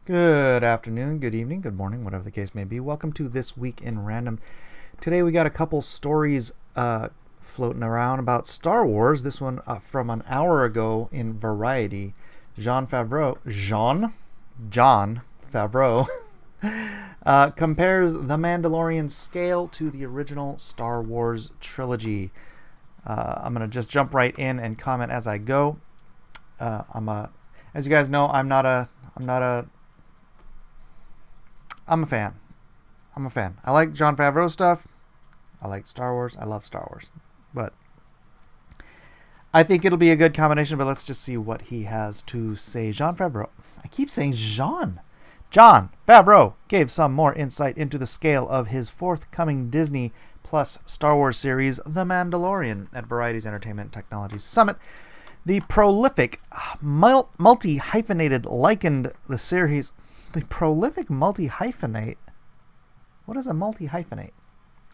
Good afternoon, good evening, good morning, whatever the case may be. Welcome to This Week in Random. Today we got a couple stories floating around about Star Wars. This one from an hour ago in Variety. John Favreau compares The Mandalorian scale to the original Star Wars trilogy. I'm going to just jump right in and comment as I go. As you guys know, I'm a fan. I like Jon Favreau stuff. I like Star Wars. I love Star Wars. But I think it'll be a good combination, but let's just see what he has to say. Jon Favreau. I keep saying Jean. Jon Favreau gave some more insight into the scale of his forthcoming Disney Plus Star Wars series, The Mandalorian, at Variety's Entertainment Technology Summit. The prolific multi-hyphenated likened the series... The prolific multi-hyphenate. What is a multi-hyphenate?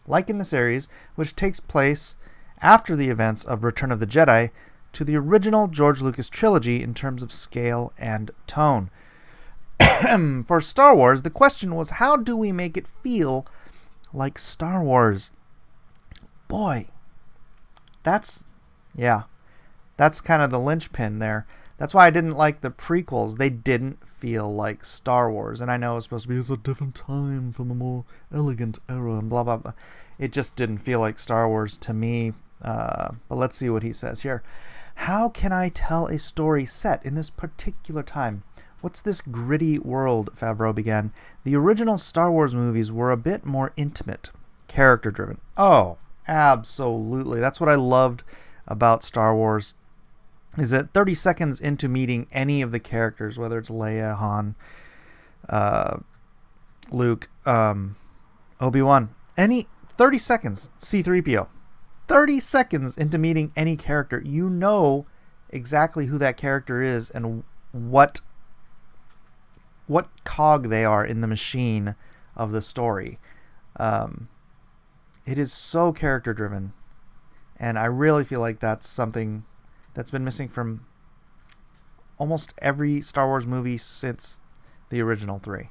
Like in the series, which takes place after the events of Return of the Jedi, to the original George Lucas trilogy in terms of scale and tone. For Star Wars, the question was, how do we make it feel like Star Wars? Boy, that's kind of the linchpin there. That's why I didn't like the prequels. They didn't feel like Star Wars. And I know it's supposed to be a different time from a more elegant era and blah, blah, blah. It just didn't feel like Star Wars to me. But let's see what he says here. How can I tell a story set in this particular time? What's this gritty world, Favreau began. The original Star Wars movies were a bit more intimate, character-driven. Oh, absolutely. That's what I loved about Star Wars. Is that 30 seconds into meeting any of the characters, whether it's Leia, Han, Luke, Obi-Wan, 30 seconds, C-3PO, 30 seconds into meeting any character, you know exactly who that character is and what cog they are in the machine of the story. It is so character-driven, and I really feel like that's something that's been missing from almost every Star Wars movie since the original three.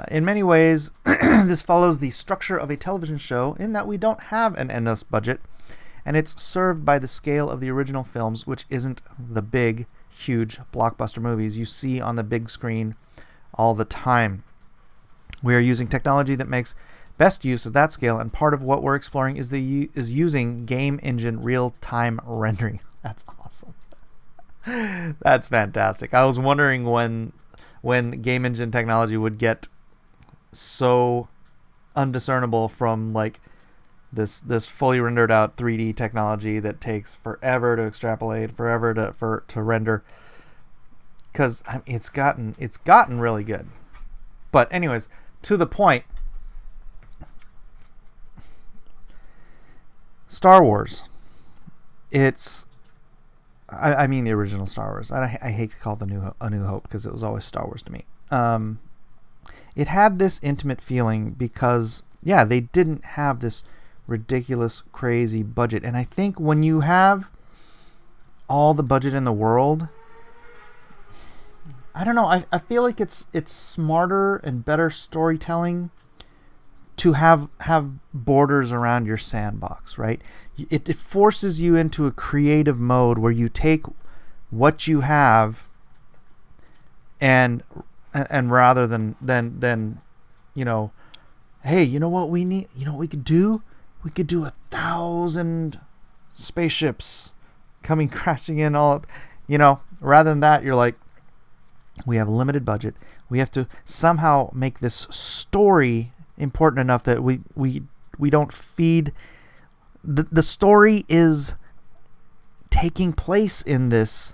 In many ways, this follows the structure of a television show in that we don't have an endless budget, and it's served by the scale of the original films, which isn't the big, huge blockbuster movies you see on the big screen all the time. We are using technology that makes best use of that scale, and part of what we're exploring is using game engine real-time rendering. That's awesome. That's fantastic. I was wondering when game engine technology would get so undiscernible from like this fully rendered out 3D technology that takes forever to extrapolate, forever to render, because it's gotten really good. But anyways, to the point. Star Wars. I mean the original Star Wars. I hate to call it A New Hope because it was always Star Wars to me. It had this intimate feeling because, they didn't have this ridiculous, crazy budget. And I think when you have all the budget in the world, I don't know, I feel like it's smarter and better storytelling to have borders around your sandbox, right? It forces you into a creative mode where you take what you have and rather than hey, you know what we need? You know what we could do? We could do 1,000 spaceships coming crashing in all, rather than that, you're like, we have a limited budget. We have to somehow make this story important enough that we don't feed the story is taking place in this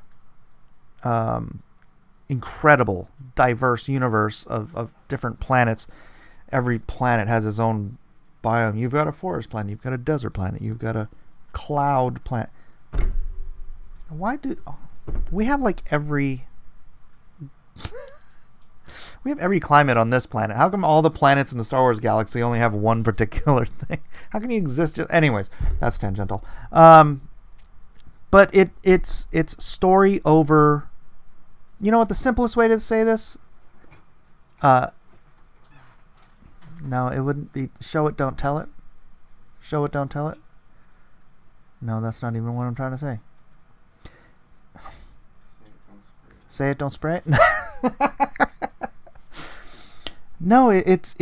incredible diverse universe of different planets. Every planet has its own biome. You've got a forest planet, you've got a desert planet, you've got a cloud planet. Why do we have like every we have every climate on this planet? How come all the planets in the Star Wars galaxy only have one particular thing? How can you exist? Anyways, that's tangential. But it's story over. You know what the simplest way to say this? No, it wouldn't be show it, don't tell it. Show it, don't tell it. No, that's not even what I'm trying to say. Say it, don't spray it. No, it's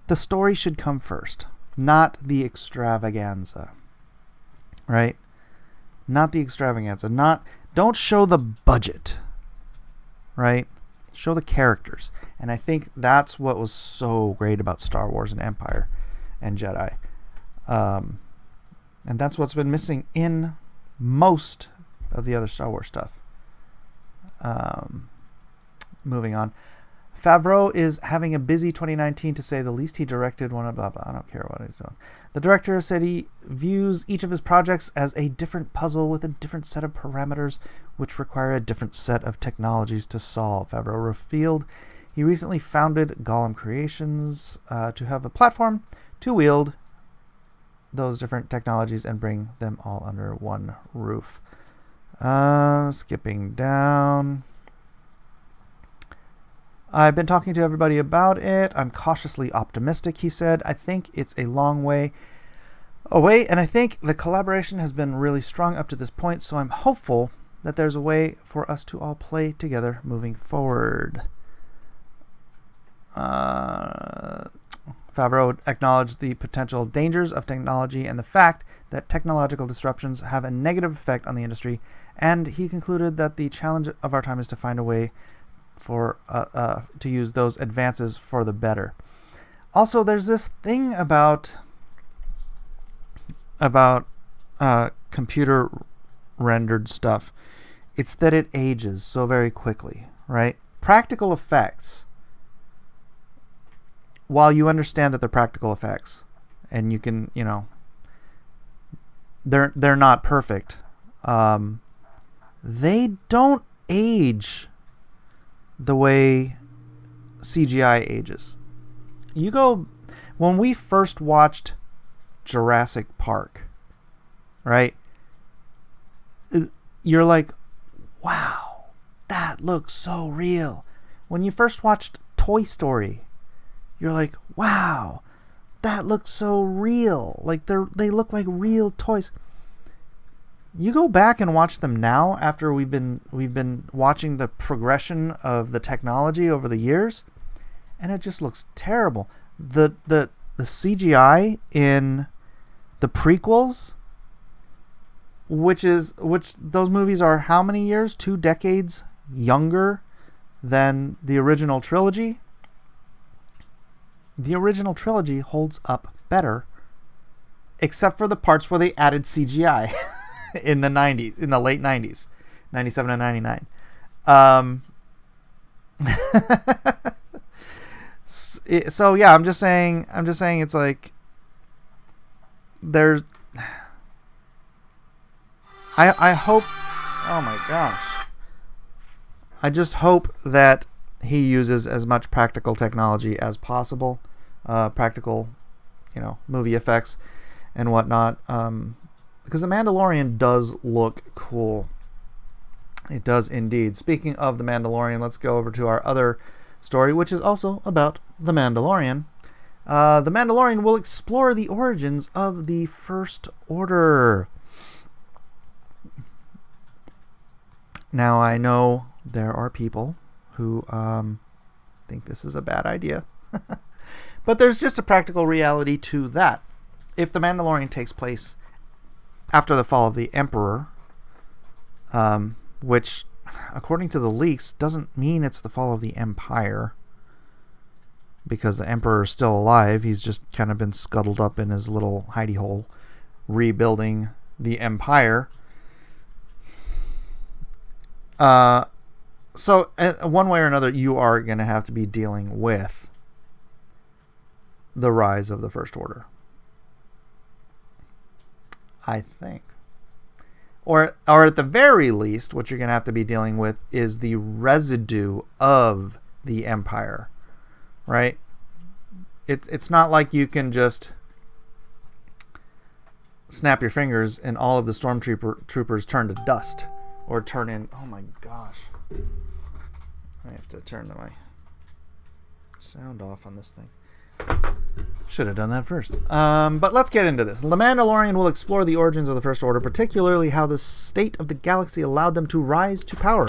the story should come first, not the extravaganza. Right? Not the extravaganza. Don't show the budget. Right? Show the characters. And I think that's what was so great about Star Wars and Empire and Jedi. And that's what's been missing in most of the other Star Wars stuff. Moving on. Favreau is having a busy 2019 to say the least. He directed one of blah blah. I don't care what he's doing. The director said he views each of his projects as a different puzzle with a different set of parameters which require a different set of technologies to solve. Favreau revealed he recently founded Gollum Creations to have a platform to wield those different technologies and bring them all under one roof. Skipping down. I've been talking to everybody about it. I'm cautiously optimistic, he said. I think it's a long way away, and I think the collaboration has been really strong up to this point, so I'm hopeful that there's a way for us to all play together moving forward. Favreau acknowledged the potential dangers of technology and the fact that technological disruptions have a negative effect on the industry, and he concluded that the challenge of our time is to find a way for to use those advances for the better. Also, there's this thing about computer rendered stuff. It's that it ages so very quickly, right? Practical effects, while you understand that they're practical effects and you can, they're not perfect, they don't age the way CGI ages. When we first watched Jurassic Park, right? You're like, wow, that looks so real. When you first watched Toy Story, you're like, wow, that looks so real. Like they look like real toys. You go back and watch them now after we've been watching the progression of the technology over the years, and it just looks terrible. The CGI in the prequels, which those movies are how many years? 2 decades younger than the original trilogy. The original trilogy holds up better, except for the parts where they added CGI. In the late 90s, 97 and 99. So yeah, I'm just saying it's like there's I hope, oh my gosh, I just hope that he uses as much practical technology as possible, practical, movie effects and whatnot, because The Mandalorian does look cool. It does indeed. Speaking of The Mandalorian, let's go over to our other story, which is also about The Mandalorian. The Mandalorian will explore the origins of the First Order. Now, I know there are people who think this is a bad idea. But there's just a practical reality to that. If The Mandalorian takes place after the fall of the Emperor, which, according to the leaks, doesn't mean it's the fall of the Empire, because the Emperor is still alive. He's just kind of been scuttled up in his little hidey hole, rebuilding the Empire. So, one way or another, you are going to have to be dealing with the rise of the First Order, I think. Or at the very least, what you're going to have to be dealing with is the residue of the Empire, right? It's not like you can just snap your fingers and all of the stormtroopers turn to dust or turn in. Oh my gosh. I have to turn my sound off on this thing. Should have done that first. But let's get into this. The Mandalorian will explore the origins of the First Order, particularly how the state of the galaxy allowed them to rise to power.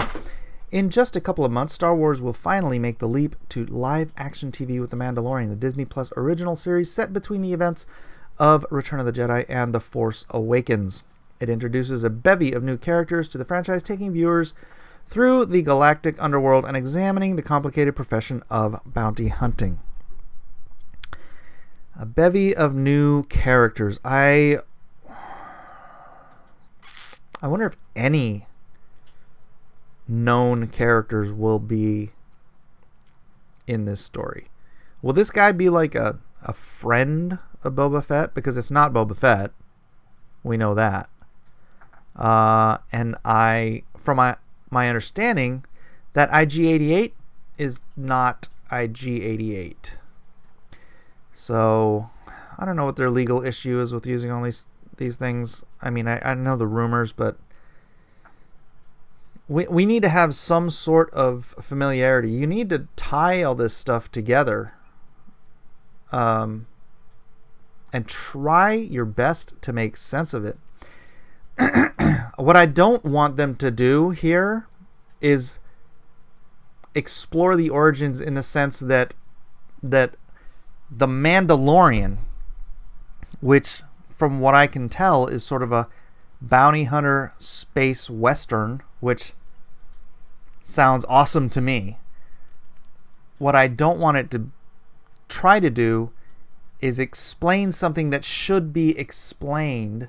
In just a couple of months, Star Wars will finally make the leap to live-action TV with The Mandalorian, a Disney Plus original series set between the events of Return of the Jedi and The Force Awakens. It introduces a bevy of new characters to the franchise, taking viewers through the galactic underworld and examining the complicated profession of bounty hunting. A bevy of new characters. I wonder if any known characters will be in this story. Will this guy be like a friend of Boba Fett? Because it's not Boba Fett. We know that. And from my understanding, that IG-88 is not IG-88. So I don't know what their legal issue is with using all these things. I mean, I know the rumors, but we need to have some sort of familiarity. You need to tie all this stuff together, and try your best to make sense of it. What I don't want them to do here is explore the origins in the sense that the Mandalorian, which from what I can tell is sort of a bounty hunter space western, which sounds awesome to me. What I don't want it to try to do is explain something that should be explained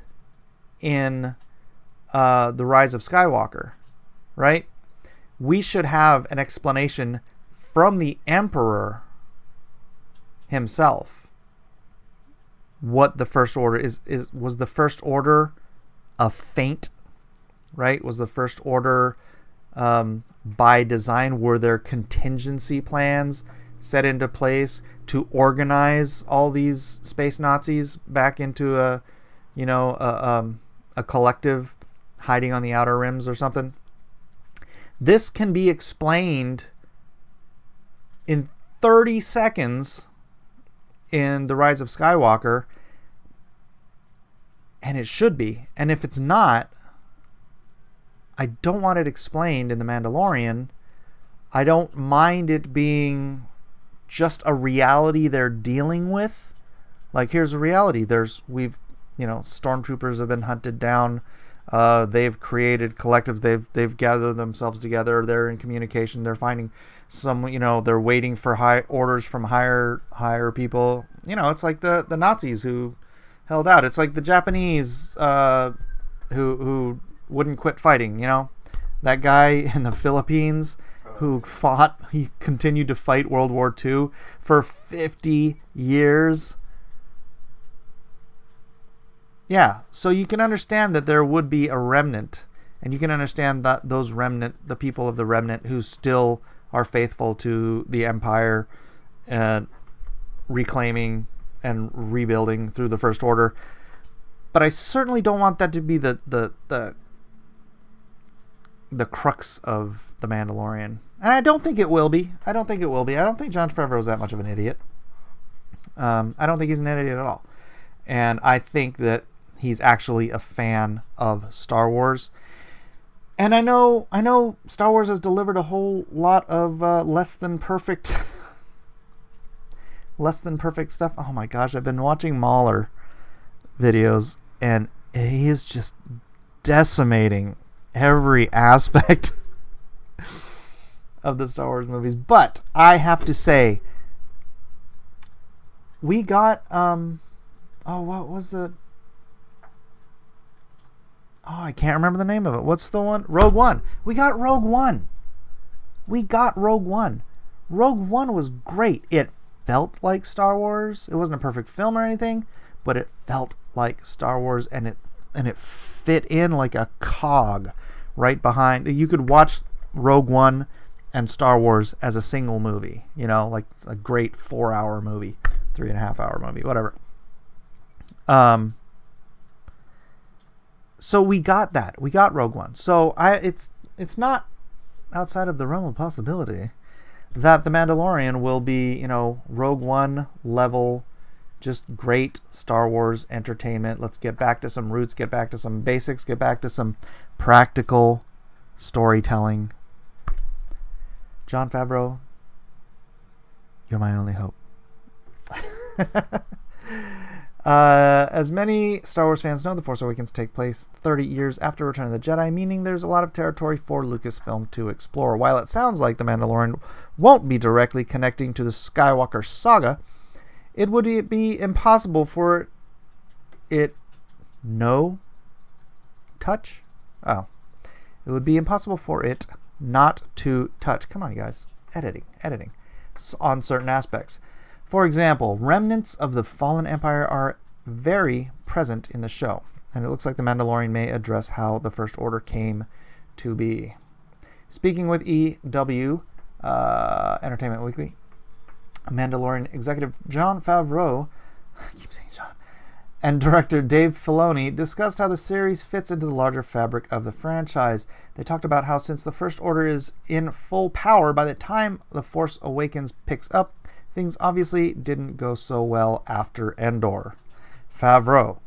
in The Rise of Skywalker, right? We should have an explanation from the Emperor himself what the First Order is. Was the First Order a feint, right? Was the First Order by design? Were there contingency plans set into place to organize all these space Nazis back into a collective hiding on the outer rims or something? This can be explained in 30 seconds in The Rise of Skywalker, and it should be. And if it's not, I don't want it explained in The Mandalorian. I don't mind it being just a reality they're dealing with. Like, here's a reality. Stormtroopers have been hunted down. They've created collectives. They've gathered themselves together. They're in communication. They're finding some, they're waiting for high orders from higher people. It's like the Nazis who held out. It's like the Japanese who wouldn't quit fighting. That guy in the Philippines who he continued to fight World War II for 50 years. Yeah, so you can understand that there would be a remnant, and you can understand that the people of the remnant who still are faithful to the Empire and reclaiming and rebuilding through the First Order. But I certainly don't want that to be the crux of The Mandalorian. And I don't think it will be. I don't think Jon Favreau is that much of an idiot. I don't think he's an idiot at all. And I think that he's actually a fan of Star Wars. And I know Star Wars has delivered a whole lot of less than perfect stuff. Oh my gosh, I've been watching Mahler videos, and he is just decimating every aspect of the Star Wars movies. But I have to say, we got what was it? Oh, I can't remember the name of it. What's the one? Rogue One. We got Rogue One. Rogue One was great. It felt like Star Wars. It wasn't a perfect film or anything, but it felt like Star Wars, and it fit in like a cog right behind. You could watch Rogue One and Star Wars as a single movie, like a great 4-hour movie, 3.5-hour movie, whatever. So we got that. We got Rogue One. So it's not outside of the realm of possibility that The Mandalorian will be, Rogue One level, just great Star Wars entertainment. Let's get back to some roots, get back to some basics, get back to some practical storytelling. Jon Favreau, you're my only hope. As many Star Wars fans know, The Force Awakens take place 30 years after Return of the Jedi, meaning there's a lot of territory for Lucasfilm to explore. While it sounds like The Mandalorian won't be directly connecting to the Skywalker saga, it would be impossible for it touch? Oh. It would be impossible for it not to touch. Come on, you guys. Editing. On certain aspects. For example, remnants of the fallen empire are very present in the show, and it looks like The Mandalorian may address how the First Order came to be. Speaking with EW, Entertainment Weekly, Mandalorian executive Jon Favreau, I keep saying John, and director Dave Filoni discussed how the series fits into the larger fabric of the franchise. They talked about how since the First Order is in full power by the time The Force Awakens picks up, things obviously didn't go so well after Endor. Favreau.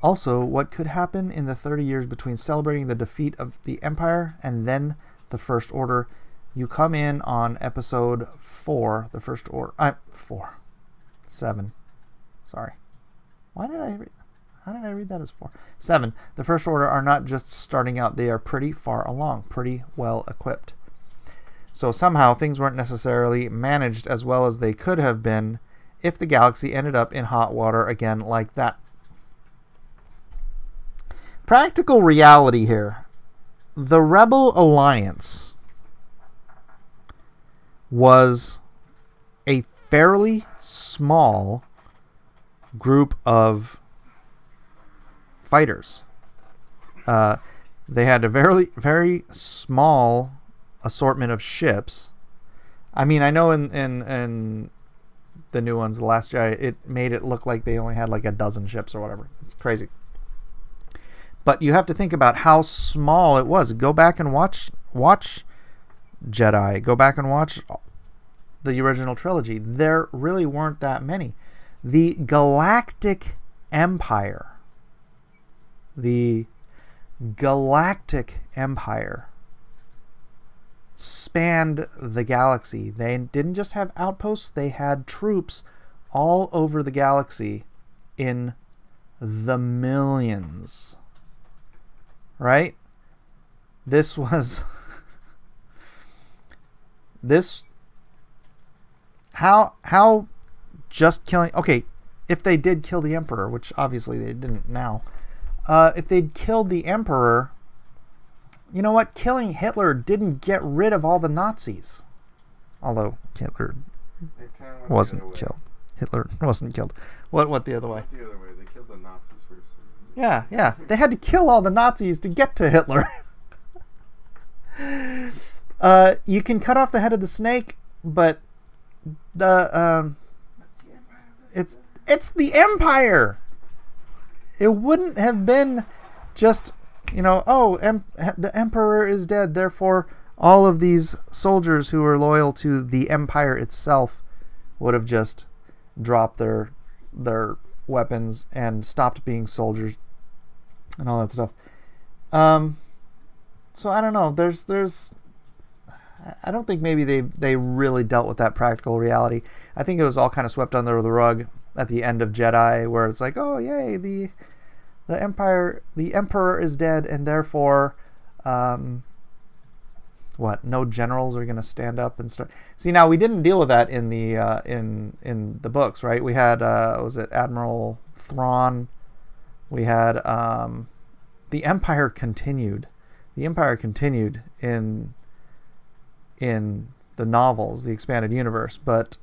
Also, what could happen in the 30 years between celebrating the defeat of the Empire and then the First Order? You come in on episode 4, the First Order. 7. Sorry. How did I read that as 4? 7. The First Order are not just starting out, they are pretty far along, pretty well equipped. So somehow things weren't necessarily managed as well as they could have been if the galaxy ended up in hot water again like that. Practical reality here. The Rebel Alliance was a fairly small group of fighters. They had a very, very small assortment of ships. I mean, I know in the new ones, The Last Jedi, it made it look like they only had like a dozen ships or whatever. It's crazy. But you have to think about how small it was. Go back and watch Jedi. Go back and watch the original trilogy. There really weren't that many. The Galactic Empire spanned the galaxy. They didn't just have outposts, they had troops all over the galaxy in the millions. Right? This was how just killing, okay, if they did kill the Emperor, which obviously they didn't now, if they'd killed the Emperor, you know what? Killing Hitler didn't get rid of all the Nazis. Although Hitler wasn't killed. Hitler wasn't killed. What the other way? The other way. They killed the Nazis first. Yeah. They had to kill all the Nazis to get to Hitler. You can cut off the head of the snake, but it's the Empire. It wouldn't have been just, the Emperor is dead, therefore all of these soldiers who are loyal to the Empire itself would have just dropped their weapons and stopped being soldiers and all that stuff. So I don't know. I don't think maybe they really dealt with that practical reality. I think it was all kind of swept under the rug at the end of Jedi, where it's like, oh yay, the Emperor is dead, and therefore, no generals are going to stand up and start. See, now we didn't deal with that in the in the books, right? We had was it Admiral Thrawn? We had the Empire continued. The Empire continued in the novels, the expanded universe, but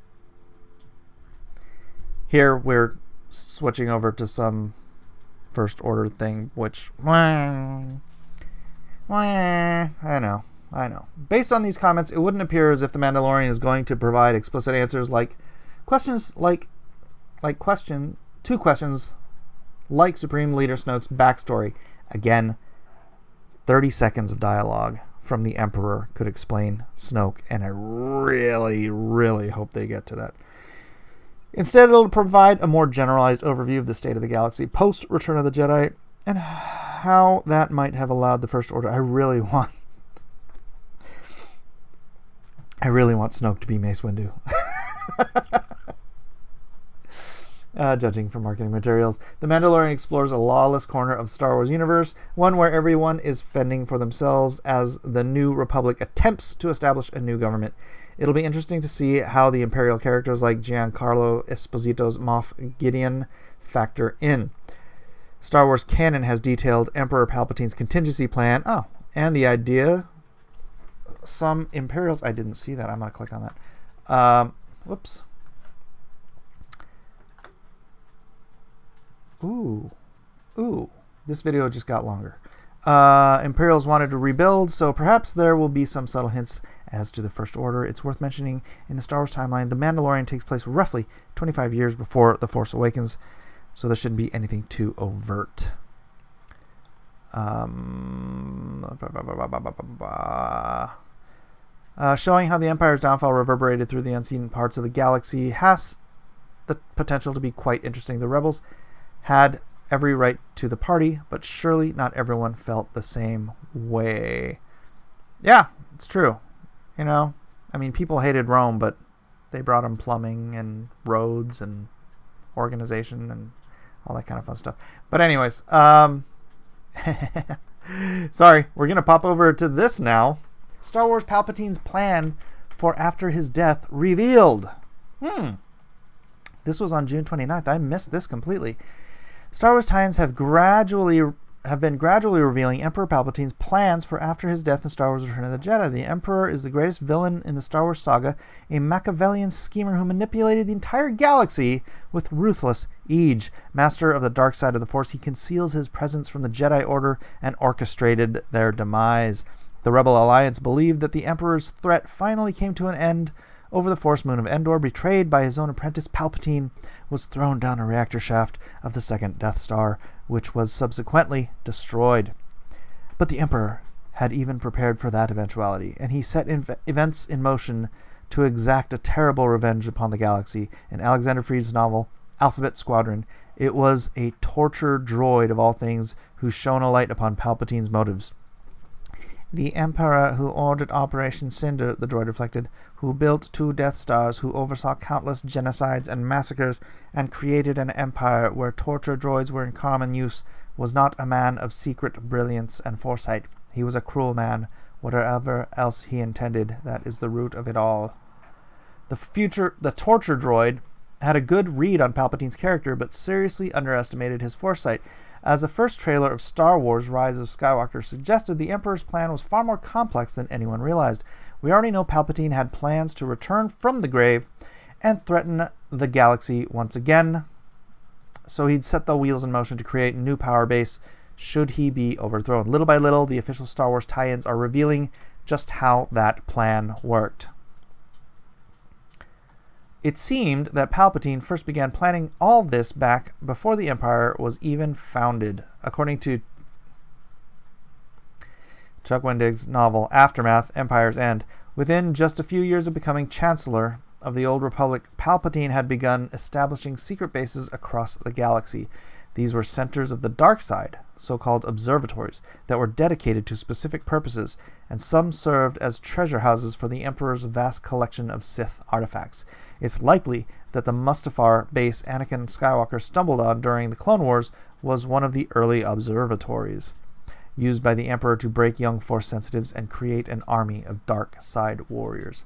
here we're switching over to some First Order thing, which I know. Based on these comments, it wouldn't appear as if The Mandalorian is going to provide explicit answers two questions like Supreme Leader Snoke's backstory. Again, 30 seconds of dialogue from the Emperor could explain Snoke, and I really, really hope they get to that. Instead, it'll provide a more generalized overview of the state of the galaxy post Return of the Jedi and how that might have allowed the First Order. I really want Snoke to be Mace Windu. Judging from marketing materials, The Mandalorian explores a lawless corner of Star Wars universe, one where everyone is fending for themselves as the New Republic attempts to establish a new government. It'll be interesting to see how the Imperial characters like Giancarlo Esposito's Moff Gideon factor in. Star Wars canon has detailed Emperor Palpatine's contingency plan. Oh, and the idea some Imperials... I didn't see that. I'm going to click on that. Whoops. Ooh. This video just got longer. Imperials wanted to rebuild, so perhaps there will be some subtle hints as to the First Order. It's worth mentioning in the Star Wars timeline, The Mandalorian takes place roughly 25 years before The Force Awakens, so there shouldn't be anything too overt. Showing how the Empire's downfall reverberated through the unseen parts of the galaxy has the potential to be quite interesting. The rebels had every right to the party, but surely not everyone felt the same way. Yeah, it's true. You know, I mean, people hated Rome, but they brought them plumbing and roads and organization and all that kind of fun stuff. But anyways, sorry, we're going to pop over to this now. Star Wars Palpatine's plan for after his death revealed. This was on June 29th. I missed this completely. Star Wars tie-ins have been gradually revealing Emperor Palpatine's plans for after his death in Star Wars Return of the Jedi. The Emperor is the greatest villain in the Star Wars saga, a Machiavellian schemer who manipulated the entire galaxy with ruthless ease. Master of the dark side of the Force, he conceals his presence from the Jedi Order and orchestrated their demise. The Rebel Alliance believed that the Emperor's threat finally came to an end. Over the Force moon of Endor, betrayed by his own apprentice, Palpatine was thrown down a reactor shaft of the second Death Star, which was subsequently destroyed. But the Emperor had even prepared for that eventuality, and he set events in motion to exact a terrible revenge upon the galaxy. In Alexander Freed's novel, Alphabet Squadron, it was a torture droid of all things who shone a light upon Palpatine's motives. The Emperor who ordered Operation Cinder, the droid reflected, who built 2 Death Stars, who oversaw countless genocides and massacres, and created an empire where torture droids were in common use, was not a man of secret brilliance and foresight. He was a cruel man. Whatever else he intended, that is the root of it all. The torture droid had a good read on Palpatine's character, but seriously underestimated his foresight. As the first trailer of Star Wars Rise of Skywalker suggested, the Emperor's plan was far more complex than anyone realized. We already know Palpatine had plans to return from the grave and threaten the galaxy once again, so he'd set the wheels in motion to create a new power base should he be overthrown. Little by little, the official Star Wars tie-ins are revealing just how that plan worked. It seemed that Palpatine first began planning all this back before the Empire was even founded. According to Chuck Wendig's novel Aftermath, Empire's End, within just a few years of becoming Chancellor of the Old Republic, Palpatine had begun establishing secret bases across the galaxy. These were centers of the dark side, so-called observatories, that were dedicated to specific purposes, and some served as treasure houses for the Emperor's vast collection of Sith artifacts. It's likely that the Mustafar base Anakin Skywalker stumbled on during the Clone Wars was one of the early observatories, used by the Emperor to break young Force sensitives and create an army of dark side warriors.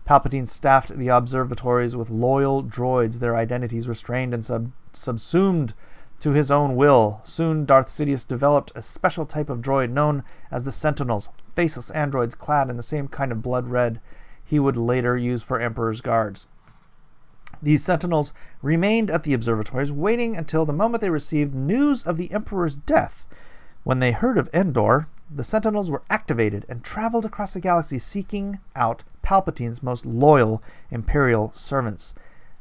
Palpatine staffed the observatories with loyal droids, their identities restrained and subsumed to his own will. Soon, Darth Sidious developed a special type of droid known as the Sentinels, faceless androids clad in the same kind of blood red he would later use for Emperor's guards. These Sentinels remained at the observatories, waiting until the moment they received news of the Emperor's death. When they heard of Endor, the Sentinels were activated and traveled across the galaxy seeking out Palpatine's most loyal Imperial servants.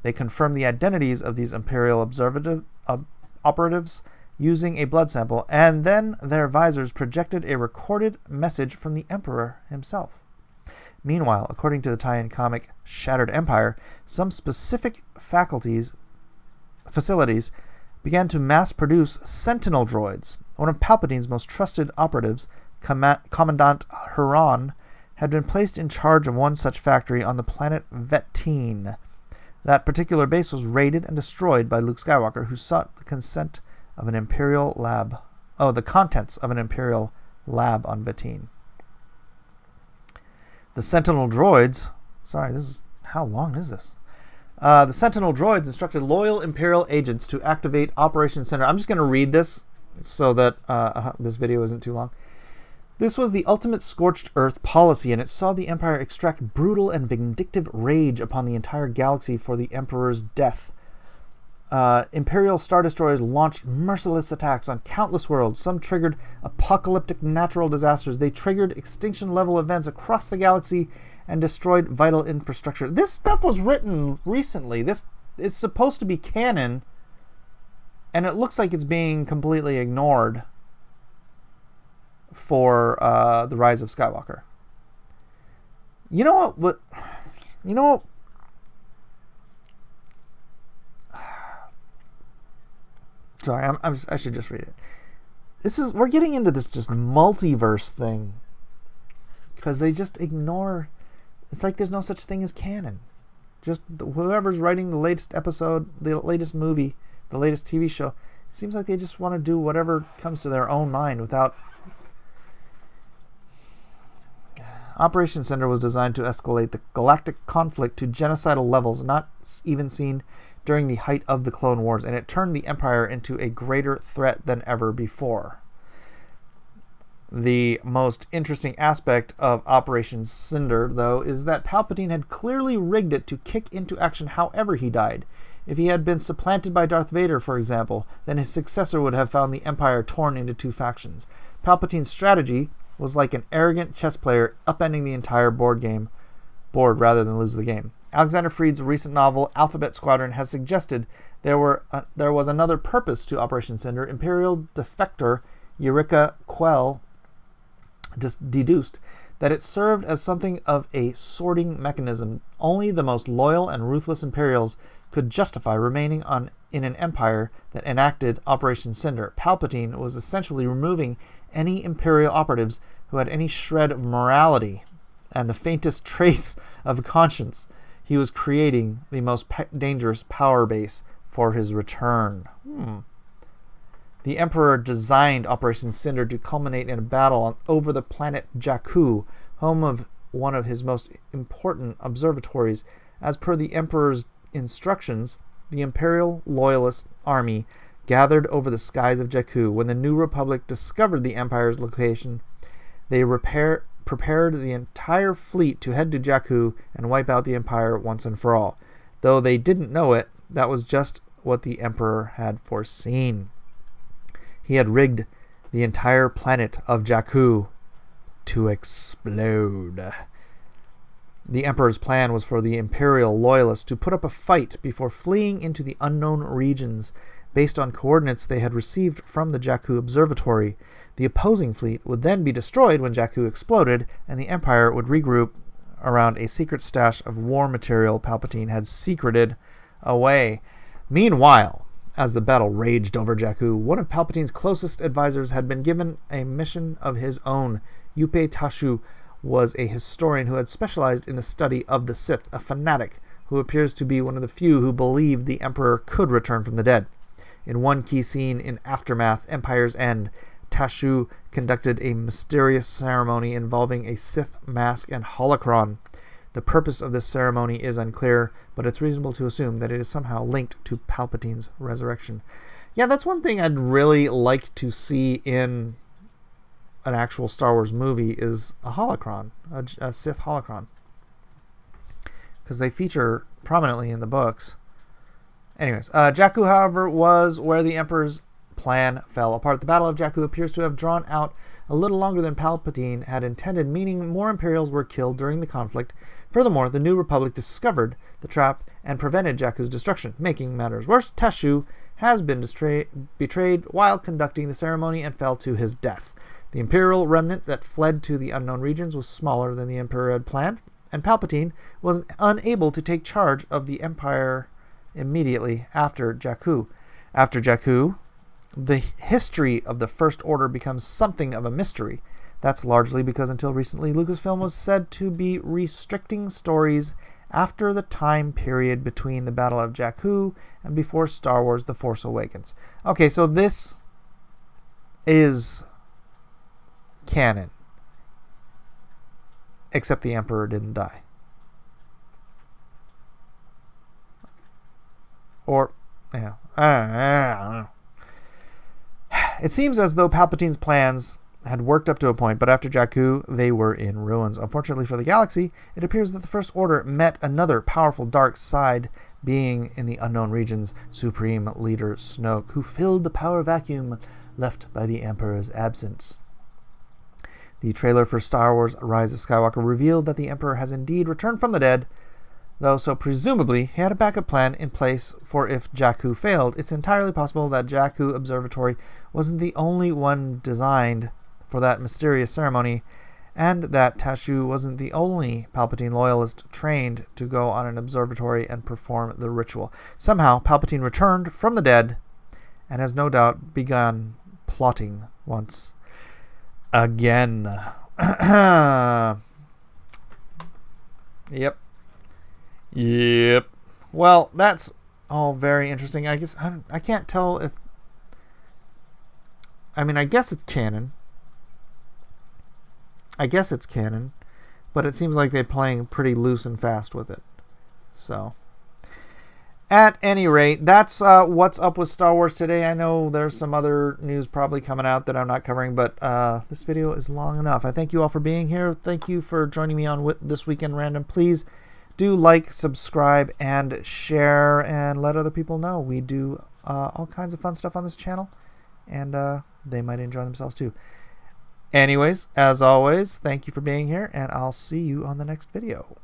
They confirmed the identities of these Imperial operatives, using a blood sample, and then their visors projected a recorded message from the Emperor himself. Meanwhile, according to the tie-in comic Shattered Empire, some specific facilities began to mass-produce Sentinel droids. One of Palpatine's most trusted operatives, Commandant Huron, had been placed in charge of one such factory on the planet Vettine. That particular base was raided and destroyed by Luke Skywalker, who sought the contents of an Imperial lab on Vettine. The Sentinel droids... how long is this? The Sentinel droids instructed loyal Imperial agents to activate Operation Cinder. I'm just going to read this so that this video isn't too long. This was the ultimate scorched earth policy, and it saw the Empire extract brutal and vindictive rage upon the entire galaxy for the Emperor's death. Imperial Star Destroyers launched merciless attacks on countless worlds. Some triggered apocalyptic natural disasters. They triggered extinction-level events across the galaxy and destroyed vital infrastructure. This stuff was written recently. This is supposed to be canon, and it looks like it's being completely ignored for the Rise of Skywalker. You know what? Sorry, I should just read it. We're getting into this just multiverse thing because they just ignore. It's like there's no such thing as canon. Just whoever's writing the latest episode, the latest movie, the latest TV show, it seems like they just want to do whatever comes to their own mind without. Operation Cinder was designed to escalate the galactic conflict to genocidal levels not even seen during the height of the Clone Wars, and it turned the Empire into a greater threat than ever before. The most interesting aspect of Operation Cinder, though, is that Palpatine had clearly rigged it to kick into action however he died. If he had been supplanted by Darth Vader, for example, then his successor would have found the Empire torn into two factions. Palpatine's strategy was like an arrogant chess player upending the entire board rather than lose the game. Alexander Freed's recent novel Alphabet Squadron has suggested there was another purpose to Operation Cinder. Imperial defector Eureka Quell deduced that it served as something of a sorting mechanism. Only the most loyal and ruthless Imperials could justify remaining in an empire that enacted Operation Cinder. Palpatine was essentially removing any Imperial operatives who had any shred of morality and the faintest trace of conscience. He was creating the most dangerous power base for his return. The Emperor designed Operation Cinder to culminate in a battle over the planet Jakku, home of one of his most important observatories. As per the Emperor's instructions, the Imperial Loyalist Army gathered over the skies of Jakku. When the New Republic discovered the Empire's location, they prepared the entire fleet to head to Jakku and wipe out the Empire once and for all. Though they didn't know it, that was just what the Emperor had foreseen. He had rigged the entire planet of Jakku to explode. The Emperor's plan was for the Imperial Loyalists to put up a fight before fleeing into the unknown regions. Based on coordinates they had received from the Jakku Observatory, the opposing fleet would then be destroyed when Jakku exploded, and the Empire would regroup around a secret stash of war material Palpatine had secreted away. Meanwhile, as the battle raged over Jakku, one of Palpatine's closest advisors had been given a mission of his own. Yupe Tashu was a historian who had specialized in the study of the Sith, a fanatic who appears to be one of the few who believed the Emperor could return from the dead. In one key scene in Aftermath, Empire's End, Tashu conducted a mysterious ceremony involving a Sith mask and holocron. The purpose of this ceremony is unclear, but it's reasonable to assume that it is somehow linked to Palpatine's resurrection. Yeah, that's one thing I'd really like to see in an actual Star Wars movie is a holocron, a Sith holocron. Because they feature prominently in the books. Anyways, Jakku, however, was where the Emperor's plan fell apart. The Battle of Jakku appears to have drawn out a little longer than Palpatine had intended, meaning more Imperials were killed during the conflict. Furthermore, the New Republic discovered the trap and prevented Jakku's destruction. Making matters worse, Tashu has been betrayed while conducting the ceremony and fell to his death. The Imperial remnant that fled to the unknown regions was smaller than the Emperor had planned, and Palpatine was unable to take charge of the Empire immediately after Jakku. After Jakku, the history of the First Order becomes something of a mystery. That's largely because until recently, Lucasfilm was said to be restricting stories after the time period between the Battle of Jakku and before Star Wars The Force Awakens. Okay, so this is canon. Except the Emperor didn't die. Or, yeah, I don't know. It seems as though Palpatine's plans had worked up to a point, but after Jakku, they were in ruins. Unfortunately for the galaxy, it appears that the First Order met another powerful dark side being in the unknown regions, Supreme Leader Snoke, who filled the power vacuum left by the Emperor's absence. The trailer for Star Wars Rise of Skywalker revealed that the Emperor has indeed returned from the dead, though so presumably he had a backup plan in place for if Jakku failed. It's entirely possible that Jakku Observatory wasn't the only one designed for that mysterious ceremony, and that Tashu wasn't the only Palpatine loyalist trained to go on an observatory and perform the ritual. Somehow, Palpatine returned from the dead and has no doubt begun plotting once again. Yep. Well, that's all very interesting. I guess I can't tell if... I mean, I guess it's canon. But it seems like they're playing pretty loose and fast with it. So, at any rate, that's what's up with Star Wars today. I know there's some other news probably coming out that I'm not covering, but this video is long enough. I thank you all for being here. Thank you for joining me on This Weekend Random. Please do like, subscribe, and share, and let other people know. We do all kinds of fun stuff on this channel, and they might enjoy themselves too. Anyways, as always, thank you for being here, and I'll see you on the next video.